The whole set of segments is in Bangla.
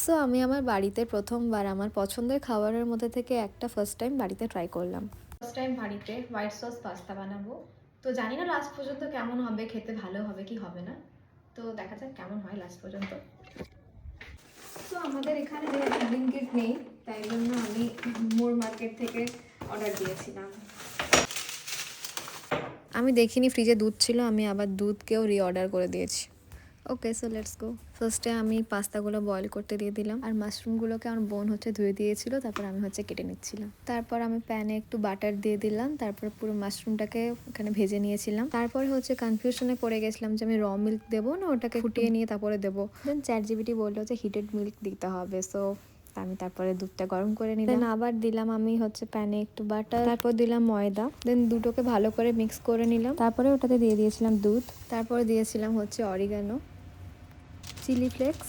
সো আমি আমার বাড়িতে প্রথমবার আমার পছন্দের খাবারের মধ্যে থেকে একটা ফার্স্ট টাইম বাড়িতে ট্রাই করলাম। ফার্স্ট টাইম বাড়িতে হোয়াইট সস পাস্তা বানাবো। তো জানি না লাস্ট পর্যন্ত কেমন হবে, খেতে ভালো হবে কি হবে না, তো দেখা যাক কেমন হয় লাস্ট পর্যন্ত। তো আমাদের এখানে যেহেতু ব্লিঙ্কিট নেই, তাই জন্য আমি মোর মার্কেট থেকে অর্ডার দিয়েছিলাম। আমি দেখিনি ফ্রিজে দুধ ছিল, আমি আবার দুধকেও রিঅর্ডার করে দিয়েছি। ওকে, সো লেটস গো। ফার্স্টে আমি পাস্তাগুলো বয়েল করতে দিয়ে দিলাম, আর মাশরুমগুলোকে আমার বোন ধুয়ে দিয়েছিল, তারপর আমি কেটে নিচ্ছিলাম। তারপর আমি প্যানে একটু বাটার দিয়ে দিলাম, তারপর পুরো মাশরুমটাকে ওখানে ভেজে নিয়েছিলাম। তারপরে কনফিউশনে পড়ে গেছিলাম যে আমি র মিল্ক দেবো না ওটাকে ফুটিয়ে নিয়ে তারপরে দেবো। দেন ChatGPT বললো যে হিটেড মিল্ক দিতে হবে, সো আমি তারপরে দুধটা গরম করে নিলাম। দেন আবার দিলাম আমি প্যানে একটু বাটার, তারপর দিলাম ময়দা, দেন দুটোকে ভালো করে মিক্স করে নিলাম। তারপরে ওটাতে দিয়ে দিয়েছিলাম দুধ, তারপরে দিয়েছিলাম অরিগানো, চিলি ফ্লেক্স,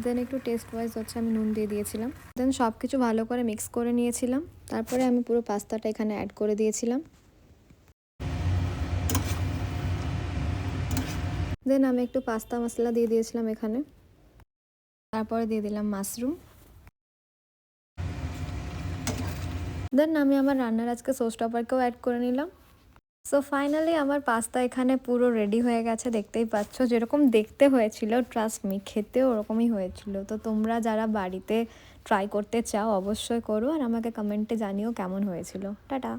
দেন একটু টেস্ট ওয়াইজ আমি নুন দিয়ে দিয়েছিলাম। দেন সব কিছু ভালো করে মিক্স করে নিয়েছিলাম। তারপরে আমি পুরো পাস্তাটা এখানে অ্যাড করে দিয়েছিলাম। দেন আমি একটু পাস্তা মশলা দিয়ে দিয়েছিলাম এখানে। তারপরে দিয়ে দিলাম মাশরুম। দেন আমি আমার রান্নার সোস টপারকেও অ্যাড করে নিলাম। সো ফাইনালি আমার পাস্তা এখানে পুরো রেডি হয়ে গেছে, দেখতেই পাচ্ছ যেরকম দেখতে হয়েছিল, ট্রাস্ট মি খেতেও ওরকমই হয়েছিল। তো তোমরা যারা বাড়িতে ট্রাই করতে চাও অবশ্যই করো, আর আমাকে কমেন্টে জানিও কেমন হয়েছিল। টাটা।